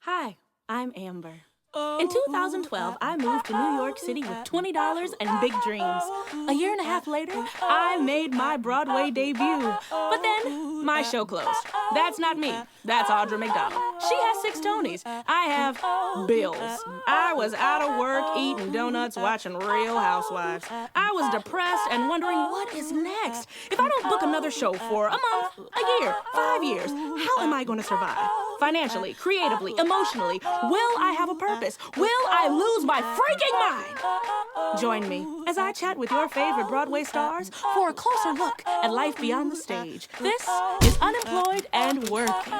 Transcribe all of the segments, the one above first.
Hi, I'm Amber. In 2012, I moved to New York City with $20 and big dreams. A year and a half later, I made my Broadway debut. But then, my show closed. That's not me. That's Audra McDonald. She has 6 Tonys. I have bills. I was out of work, eating donuts, watching Real Housewives. I was depressed and wondering what is next. If I don't book another show for a month, a year, 5 years, how am I going to survive? Financially, creatively, emotionally, will I have a purpose? Will I lose my freaking mind? Join me as I chat with your favorite Broadway stars for a closer look at life beyond the stage. This is Unemployed and Working.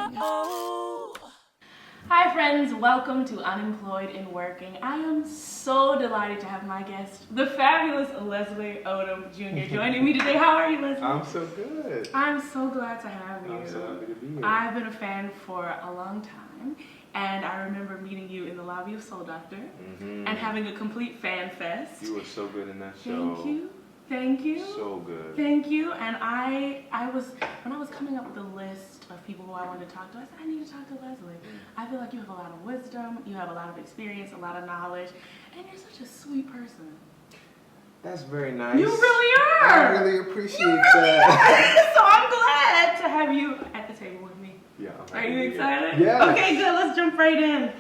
Hi friends, welcome to Unemployed and Working. I am so delighted to have my guest, the fabulous Leslie Odom Jr. joining me today. How are you, Leslie? I'm so good. I'm so glad to have you. I'm so happy to be here. I've been a fan for a long time, and I remember meeting you in the lobby of Soul Doctor and having a complete fan fest. You were so good in that show. Thank you. Thank you. So good. Thank you. And when I was coming up with the list of people who I wanted to talk to, I said, I need to talk to Leslie. I feel like you have a lot of wisdom, you have a lot of experience, a lot of knowledge, and you're such a sweet person. That's very nice. You really are. I really appreciate that. So I'm glad to have you at the table with me. Yeah. Are you excited? Yeah. Okay, good. Let's jump right in.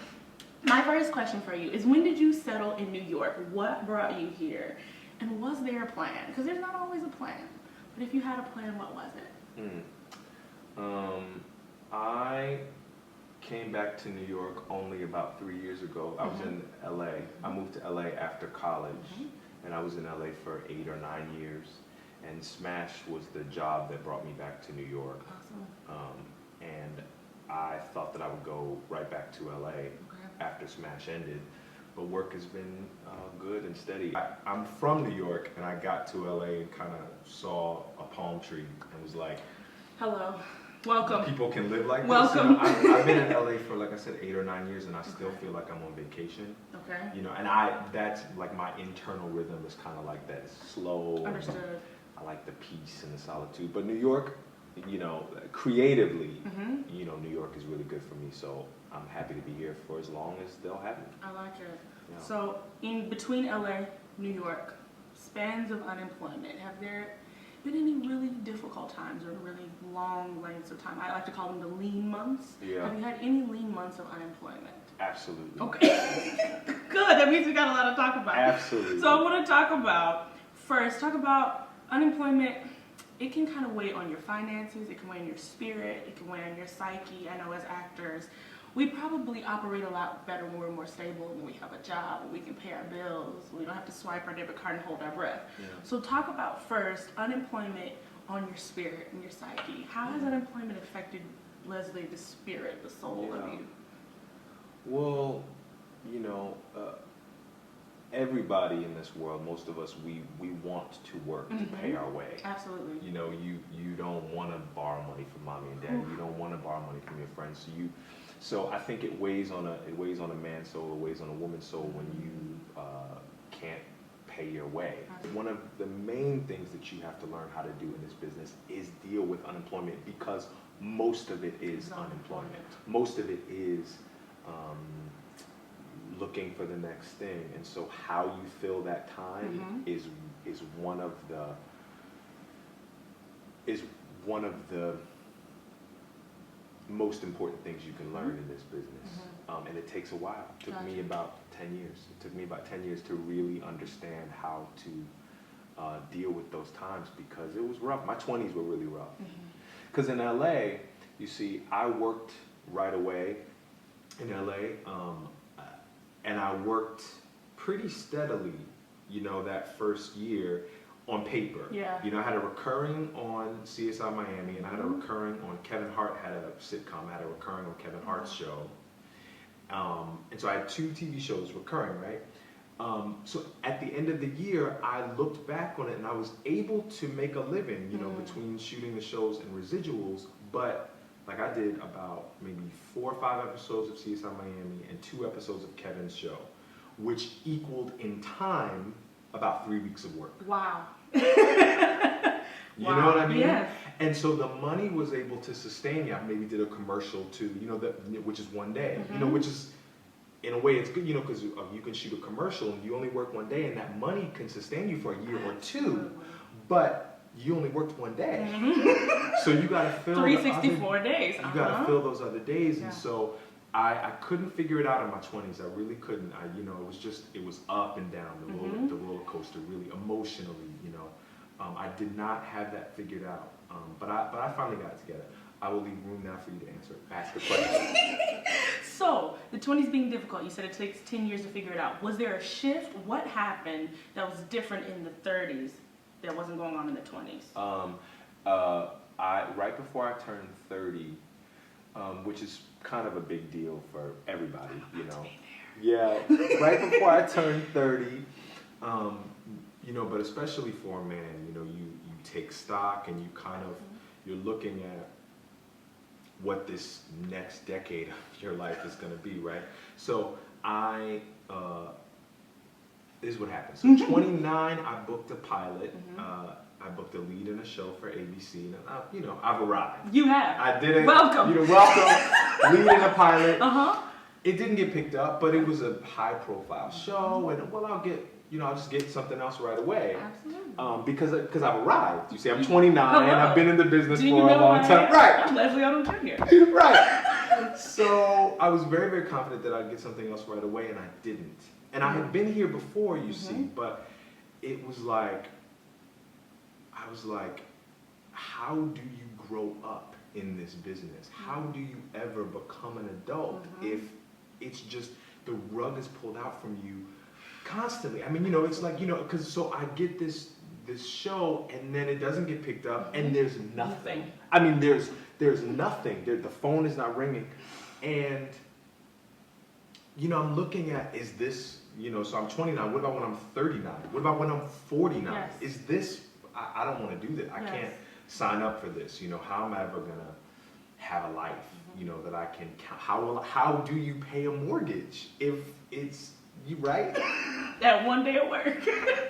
My first question for you is, when did you settle in New York? What brought you here? And was there a plan? Because there's not always a plan. But if you had a plan, what was it? I came back to New York only about 3 years ago. I was in LA. I moved to LA after college. And I was in LA for 8 or 9 years. And Smash was the job that brought me back to New York. Awesome. And I thought that I would go right back to LA after Smash ended. But work has been good and steady. I'm from New York, and I got to LA and kind of saw a palm tree and was like, hello. Welcome. People can live like Welcome. this. You know, I've been in LA for, like I said, 8 or 9 years, and I still feel like I'm on vacation. Okay. You know, and that's like my internal rhythm is kind of like that. It's slow. Understood. I like the peace and the solitude. But New York, you know, creatively, you know, New York is really good for me. So I'm happy to be here for as long as they'll have me. I like it. Yeah. So in between LA, New York, spans of unemployment, have there been any really difficult times or really long lengths of time? I like to call them the lean months. Yeah. Have you had any lean months of unemployment? Absolutely. Okay. Good. That means we got a lot to talk about. Absolutely. So I want to talk about unemployment. It can kind of weigh on your finances. It can weigh on your spirit. It can weigh on your psyche. I know as actors, we probably operate a lot better when we're more stable, when we have a job, when we can pay our bills, we don't have to swipe our debit card and hold our breath. Yeah. So talk about first unemployment on your spirit and your psyche. How has unemployment affected, Leslie, the spirit, the soul of you? Well, you know, everybody in this world, most of us, we want to work to pay our way. Absolutely. You know, you don't want to borrow money from mommy and daddy. You don't want to borrow money from your friends. So I think it weighs on a man's soul, it weighs on a woman's soul when you can't pay your way. One of the main things that you have to learn how to do in this business is deal with unemployment, because most of it is unemployment. Most of it is looking for the next thing, and so how you fill that time is one of the most important things you can learn in this business. And it takes a while. It took me about 10 years. It took me about 10 years to really understand how to deal with those times, because it was rough. My 20s were really rough. Because in LA, you see, I worked right away in LA, and I worked pretty steadily, you know, that first year on paper. Yeah. You know, I had a recurring on CSI Miami, and I had a recurring on Kevin Hart had a sitcom. I had a recurring on Kevin Hart's show. And so I had 2 TV shows recurring, right? So at the end of the year, I looked back on it, and I was able to make a living, you know, between shooting the shows and residuals. But like, I did about maybe 4 or 5 episodes of CSI Miami and 2 episodes of Kevin's show, which equaled in time about 3 weeks of work. Wow. You know what I mean? Yes. And so the money was able to sustain me. I maybe did a commercial too, which is one day, which is, in a way it's good, because you can shoot a commercial and you only work one day and that money can sustain you for a year or two, but you only worked one day. So you got to fill 364 days. You got to fill those other days. And so I couldn't figure it out in my 20s. I really couldn't. It was up and down, the roller coaster, really emotionally, I did not have that figured out. But I finally got it together. I will leave room now for you to ask the question. So, the 20s being difficult, you said it takes 10 years to figure it out. Was there a shift? What happened that was different in the 30s that wasn't going on in the 20s? Right before I turned 30, which is kind of a big deal for everybody, Yeah, right before I turned 30, but especially for a man, you take stock and you kind of, you're looking at what this next decade of your life is going to be, right? So this is what happened. So 29, I booked a pilot. I booked a lead in a show for ABC, and I've arrived. You have. I did it. Welcome. Welcome. Lead in a pilot. It didn't get picked up, but it was a high-profile show, and I'll just get something else right away. Absolutely. Because I've arrived. You see, I'm 29. Hello. I've been in the business Do you for a know long time. Right. I'm Leslie Odom Jr. Right. So I was very, very confident that I'd get something else right away, and I didn't. And I had been here before, you see, but it was like, I was like, how do you grow up in this business? How do you ever become an adult if it's just the rug is pulled out from you constantly? I mean, it's like, because so I get this show and then it doesn't get picked up and there's nothing. I mean, there's nothing. The phone is not ringing. And, I'm looking at, is this, so I'm 29. What about when I'm 39? What about when I'm 49? Yes. Is this, I don't want to do this. I can't sign up for this. How am I ever going to have a life, that I can, how do you pay a mortgage if it's, you right? That one day at work,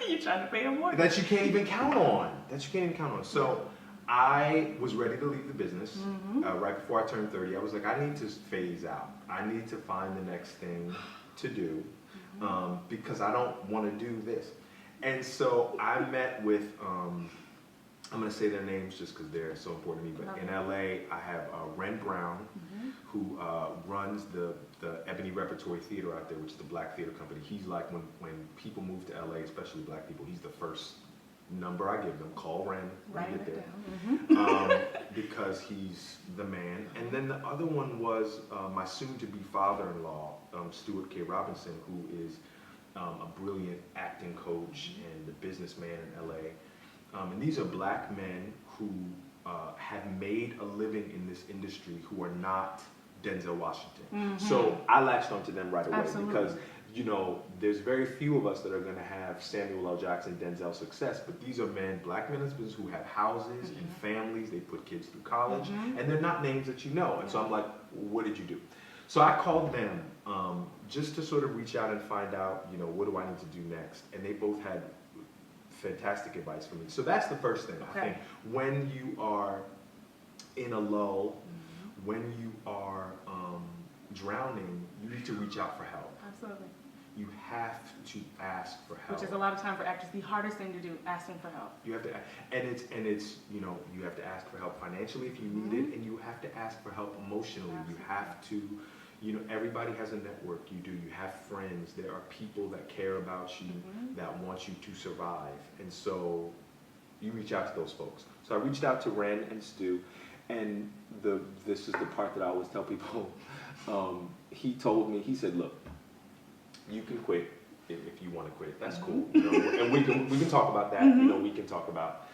you're trying to pay a mortgage. That you can't even count on. So I was ready to leave the business right before I turned 30. I was like, I need to phase out. I need to find the next thing to do because I don't want to do this. And so I met with, I'm going to say their names just because they're so important to me, but in LA, I have Ren Brown, who runs the Ebony Repertory Theater out there, which is the black theater company. He's like, when people move to LA, especially black people, he's the first number I give them. Call Ren when you get there. Because he's the man. And then the other one was my soon-to-be father-in-law, Stuart K. Robinson, who is a brilliant acting coach and a businessman in LA. And these are black men who have made a living in this industry who are not Denzel Washington. So I latched onto them right away because, there's very few of us that are going to have Samuel L. Jackson, Denzel success, but these are black men in this business who have houses and families, they put kids through college, and they're not names that you know. And so I'm like, what did you do? So I called them just to sort of reach out and find out, what do I need to do next? And they both had fantastic advice for me. So that's the first thing. I think when you are in a lull, when you are drowning, you need to reach out for help. Absolutely. You have to ask for help. Which is a lot of time for actors, the hardest thing to do, asking for help. You have to, and it's you have to ask for help financially if you need it, and you have to ask for help emotionally. You have to, everybody has a network. You have friends. There are people that care about you, that want you to survive, and so you reach out to those folks. So I reached out to Ren and Stu, and this is the part that I always tell people. He told me, he said, look, you can quit if you want to quit. That's cool. And we can talk about that. We can talk about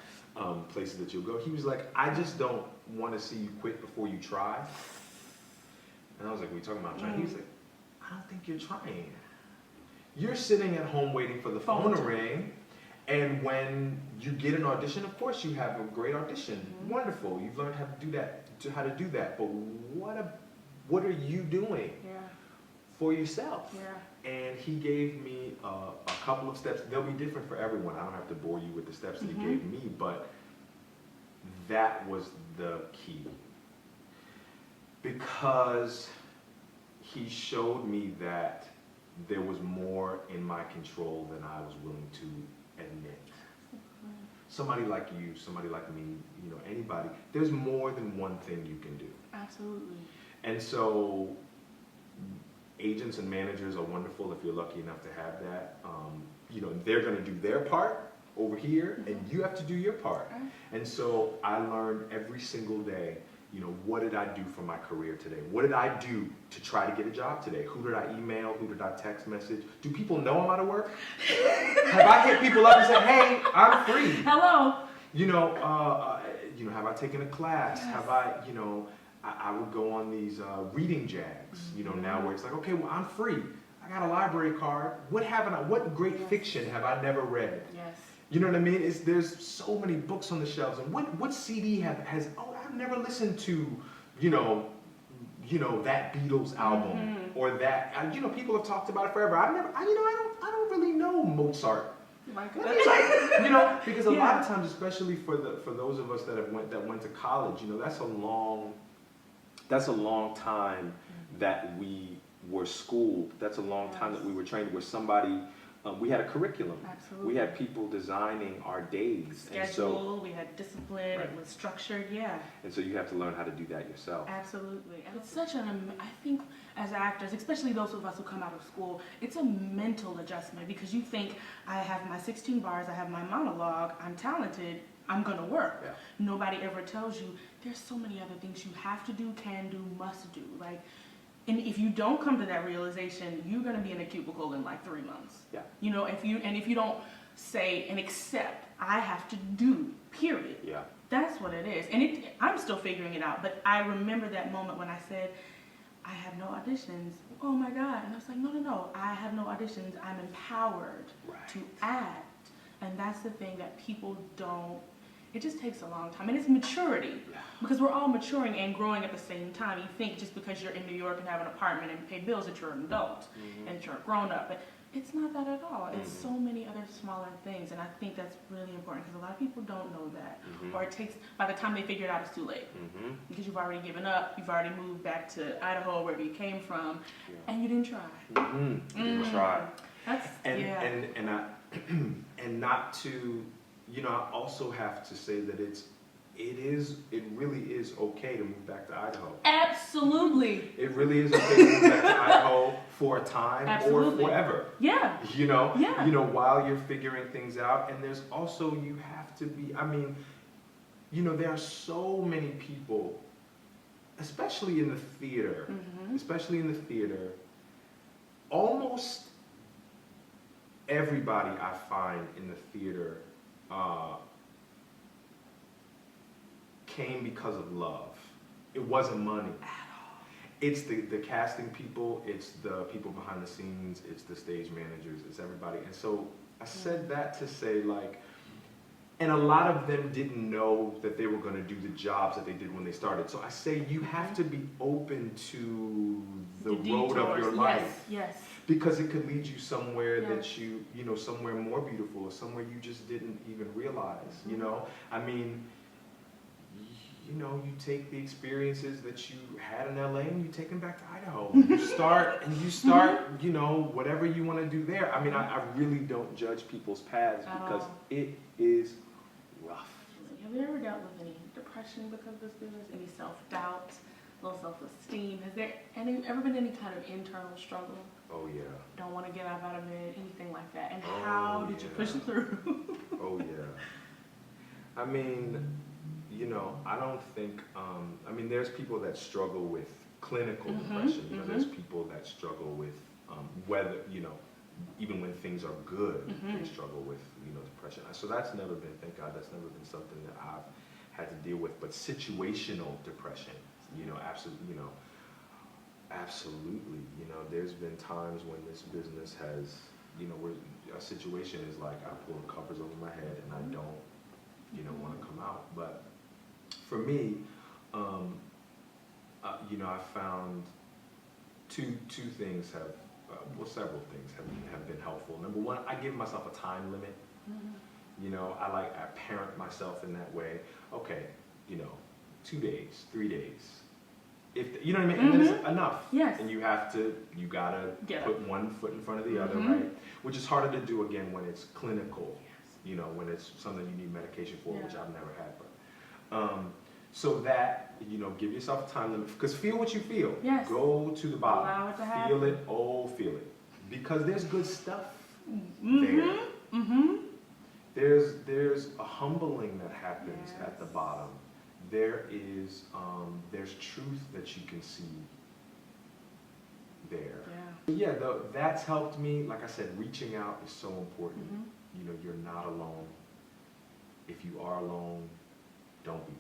places that you'll go. He was like, I just don't want to see you quit before you try. And I was like, what are you talking about trying? He was like, I don't think you're trying. You're sitting at home waiting for the phone to ring. And when you get an audition, of course you have a great audition. Wonderful. You've learned how to do that. But what are you doing for yourself? And he gave me a couple of steps. They'll be different for everyone. I don't have to bore you with the steps that he gave me, but that was the key. Because he showed me that there was more in my control than I was willing to admit. Somebody like you, somebody like me, you know, anybody, there's more than one thing you can do. Absolutely. And so agents and managers are wonderful if you're lucky enough to have that. You know, they're going to do their part over here, and you have to do your part. And so I learned every single day, you know, what did I do for my career today? What did I do to try to get a job today? Who did I email? Who did I text message? Do people know I'm out of work? Have I hit people up and said, hey, I'm free? Hello. You know, have I taken a class? Yes. Have I, you know, I would go on these reading jags, you know, now where it's like, okay, well, I'm free. I got a library card. What great fiction have I never read? Yes. You know what I mean? There's so many books on the shelves, and what CD has I've never listened to, you know that Beatles album or that, you know, people have talked about it forever. I don't really know Mozart. You know, because a lot of times, especially for those of us that went to college, you know, that's a long time that we were schooled. That's a long time that we were trained where somebody. We had a curriculum. Absolutely. We had people designing our days. Schedule, we had discipline, it was structured, And so you have to learn how to do that yourself. Absolutely. And it's such I think as actors, especially those of us who come out of school, it's a mental adjustment because you think, I have my 16 bars, I have my monologue, I'm talented, I'm gonna work. Yeah. Nobody ever tells you, there's so many other things you have to do, can do, must do. Like, and if you don't come to that realization, you're going to be in a cubicle in like 3 months. Yeah. You know, if you don't say and accept, I have to do, period. Yeah. That's what it is. And I'm still figuring it out. But I remember that moment when I said, I have no auditions. Oh my God. And I was like, no. I have no auditions. I'm empowered to act. And that's the thing that people don't. It just takes a long time, and it's maturity, because we're all maturing and growing at the same time. You think just because you're in New York and have an apartment and pay bills that you're an adult and that you're a grown-up, but it's not that at all. It's so many other smaller things, and I think that's really important because a lot of people don't know that, or it takes, by the time they figure it out, it's too late, because you've already given up, you've already moved back to Idaho, wherever you came from, and you didn't try. You didn't try. That's, and not to. You know, I also have to say that it really is okay to move back to Idaho. Absolutely. It really is okay to move back to Idaho for a time or forever. Yeah. You know, while you're figuring things out. And there's also, you have to be, I mean, you know, there are so many people, especially in the theater, almost everybody I find in the theater came because of love. It wasn't money. It's the casting people, it's the people behind the scenes, it's the stage managers, it's everybody. And so I said that to say, like, and a lot of them didn't know that they were going to do the jobs that they did when they started. So I say you have to be open to the road of your life. Yes. Because it could lead you somewhere that you know, somewhere more beautiful, or somewhere you just didn't even realize, you know? I mean, you know, you take the experiences that you had in LA and you take them back to Idaho. You start, you know, whatever you want to do there. I mean, I really don't judge people's paths because it is rough. Have you ever dealt with any depression because of this business? Any self-doubt, low self-esteem? Has there ever been any kind of internal struggle? Oh, yeah. Don't want to get up out of it, anything like that. And how did you push it through? Oh, yeah. I mean, you know, I don't think, I mean, there's people that struggle with clinical depression. You know, there's people that struggle with whether, you know, even when things are good, they struggle with, you know, depression. So that's never been, thank God, that's never been something that I've had to deal with. But situational depression, you know, absolutely, you know, absolutely. You know, there's been times when this business has, you know, where a situation is like I pull the covers over my head and I don't, you know, want to come out. But for me, you know, I found two things have, well, several things have been helpful. Number one, I give myself a time limit. You know, I parent myself in that way. Okay, you know, 2 days, 3 days. If you know what I mean, and that's enough. Yes. And you gotta put one foot in front of the other, right? Which is harder to do again when it's clinical. You know, when it's something you need medication for, which I've never had. But so that, you know, give yourself time limit, because feel what you feel. Yes. Go to the bottom. Allow it to happen. Feel it. Oh, feel it. Because there's good stuff there. There's a humbling that happens at the bottom. There's truth that you can see there. Yeah, that's helped me. Like I said, reaching out is so important. You know, you're not alone. If you are alone, don't be.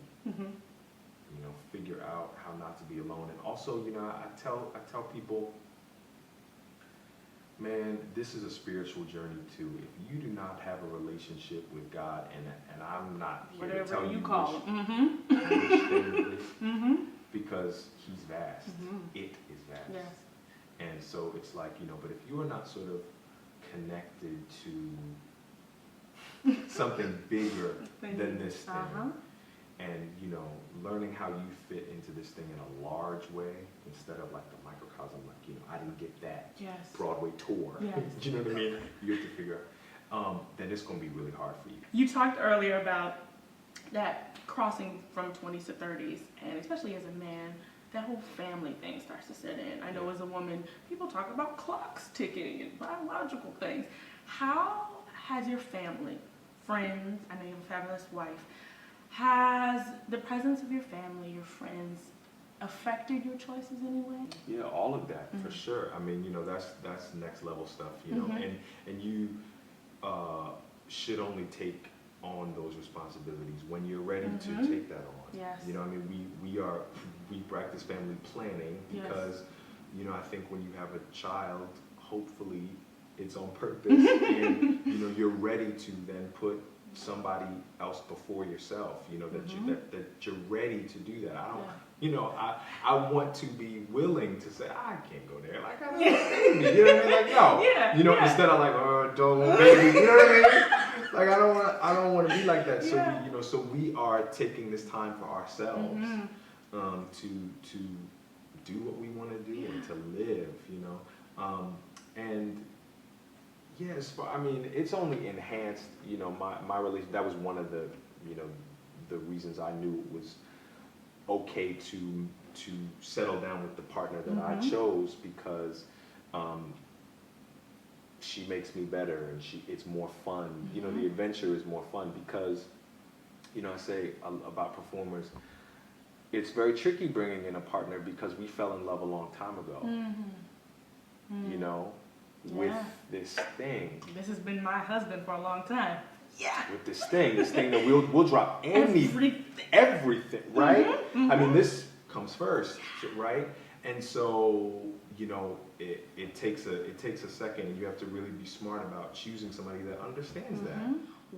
You know, figure out how not to be alone. And also, you know, I tell people, man, this is a spiritual journey too. If you do not have a relationship with God, and I'm not here to tell you call because He's vast. It is vast. Yes. And so it's like, you know, but if you are not sort of connected to something bigger than this thing, and, you know, learning how you fit into this thing in a large way instead of like the microcosm, like, you know, I didn't get that Broadway tour. Do you know what I mean? You have to figure out, then it's going to be really hard for you. You talked earlier about that crossing from 20s to 30s, and especially as a man, that whole family thing starts to set in. I know as a woman, people talk about clocks ticking and biological things. How has your family, friends, I know you have a fabulous wife, has the presence of your family, your friends, affected your choices in any way? Yeah, all of that, for sure. I mean, you know, that's next level stuff, you know, and you should only take on those responsibilities when you're ready to take that on. Yes. You know, I mean, we practice family planning because, you know, I think when you have a child, hopefully it's on purpose and, you know, you're ready to then put somebody else before yourself, you know, that you're ready to do that. I don't, you know, I want to be willing to say, I can't go there. Like, I don't want a baby. You know what I mean? Like, no. You know, instead of like, oh, don't want baby. You know what I mean? Like, I don't want to be like that. So we, you know, so we are taking this time for ourselves to do what we want to do and to live, you know, and yes, I mean, it's only enhanced, you know, my relation. That was one of the, you know, the reasons I knew it was okay to settle down with the partner that I chose, because she makes me better and it's more fun. You know, the adventure is more fun because, you know, I say about performers, it's very tricky bringing in a partner because we fell in love a long time ago. You know. With this thing. This has been my husband for a long time. With this thing that we'll drop everything, right? I mean, this comes first, right? And so, you know, it takes a second, and you have to really be smart about choosing somebody that understands that.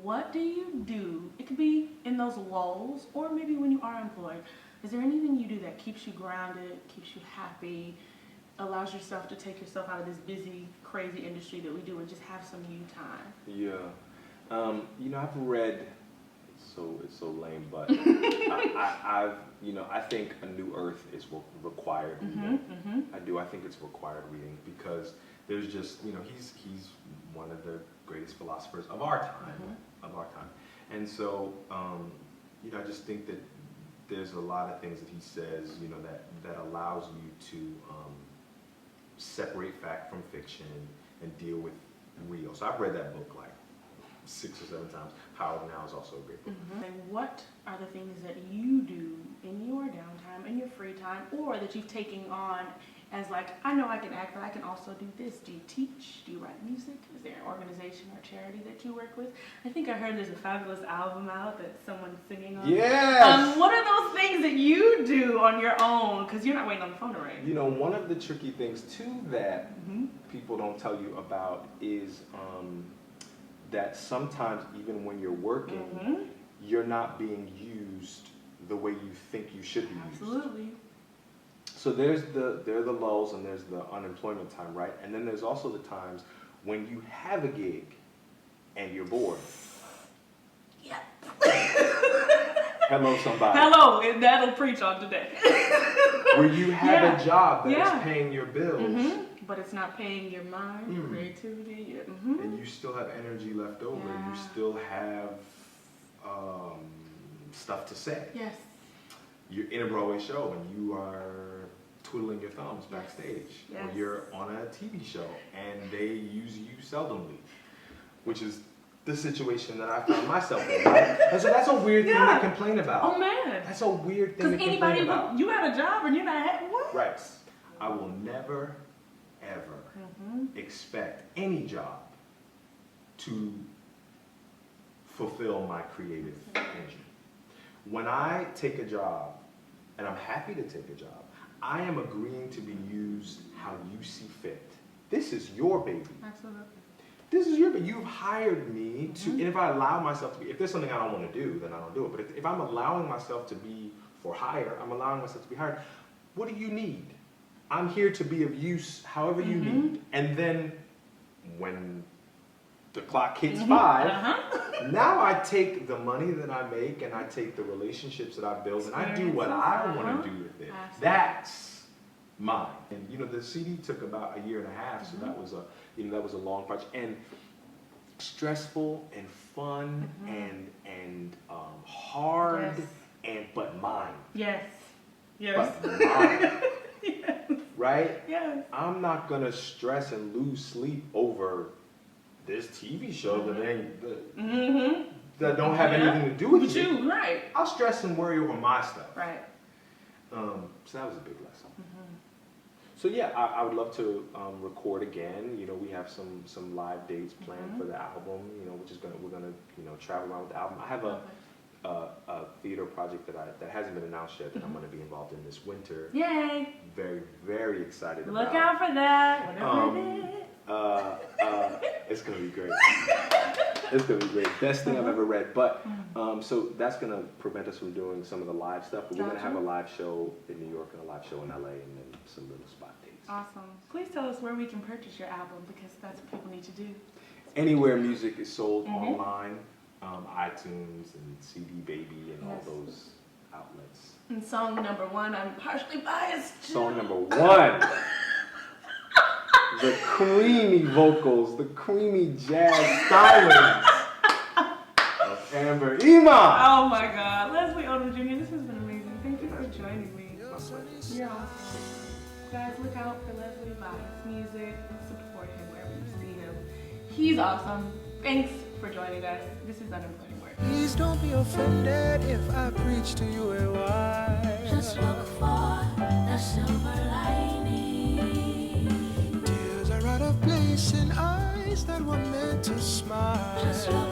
What do you do? It could be in those lulls, or maybe when you are employed. Is there anything you do that keeps you grounded, keeps you happy, allows yourself to take yourself out of this busy, crazy industry that we do and just have some you time? Yeah. You know, I've read, it's so lame, but I've, you know, I think A New Earth is required reading. I think it's required reading because there's just, you know, he's one of the greatest philosophers of our time. And so, you know, I just think that there's a lot of things that he says, you know, that allows you to separate fact from fiction and deal with real. So I've read that book like 6 or 7 times. Power of Now is also a great book. And what are the things that you do in your downtime, in your free time, or that you've taken on as like, I know I can act, but I can also do this? Do you teach? Do you write music? Is there an organization or charity that you work with? I think I heard there's a fabulous album out that someone's singing on. Yes! What are those things that you do on your own? Because you're not waiting on the phone to ring. You know, one of the tricky things too that people don't tell you about is that sometimes even when you're working, you're not being used the way you think you should be used. Absolutely. So there are the lulls and there's the unemployment time, right? And then there's also the times when you have a gig and you're bored. Hello, somebody. Hello, and that'll preach on today. Where you have Yeah. a job that Yeah. is paying your bills, But it's not paying your mind, your creativity. Your, and you still have energy left over, and you Yeah. still have stuff to say. Yes. You're in a Broadway show, and you are twiddling your thumbs Yes. backstage, or Yes. you're on a TV show, and they use you seldomly, which is the situation that I found myself in. Right? And so that's a weird thing Yeah. to complain about. Oh man. That's a weird thing to Because complain anybody, about. you have a job and you're not having what? Right. I will never, ever expect any job to fulfill my creative engine. When I take a job, and I'm happy to take a job, I am agreeing to be used how you see fit. This is your baby. Absolutely. This is your baby. You've hired me to, and if I allow myself to be, if there's something I don't want to do, then I don't do it. But if I'm allowing myself to be for hire, I'm allowing myself to be hired. What do you need? I'm here to be of use however you need. And then when the clock hits 5, now I take the money that I make and I take the relationships that I build and I do what I want to do with it. Absolutely. That's mine. And you know, the CD took about a year and a half, so that was a long project, and stressful and fun and hard, Yes. but mine. Yes. Yes. But mine. Yes. Right? Yes. I'm not gonna stress and lose sleep over this TV show that ain't that don't have anything to do with you. Right. I'll stress and worry over my stuff. Right. So that was a big lesson. So yeah, I would love to record again. You know, we have some live dates planned for the album. You know, we're gonna travel around with the album. I have a theater project that hasn't been announced yet that I'm gonna be involved in this winter. Yay. Very, very excited about. Look out for that. Whatever it is. It's gonna be great. It's gonna be great. Best thing I've ever read. But so that's gonna prevent us from doing some of the live stuff. But we're gonna have a live show in New York and a live show in LA, and then some little spot dates. Awesome. Please tell us where we can purchase your album, because that's what people need to do. Anywhere music is sold online, iTunes and CD Baby and all those outlets. And song number 1, I'm partially biased. Song number 1. The creamy vocals, the creamy jazz stylings of Amber Iman. Oh my God, Leslie Odom Jr., this has been amazing. Thank you for joining me. You're awesome. Guys, look out for Leslie by his music. Support him wherever you see him. He's awesome. Thanks for joining us. This is Unemployed and Working. Please don't be offended if I preach to you a while. Just look for the silver lining. Tears are out of place in eyes that were meant to smile. Just look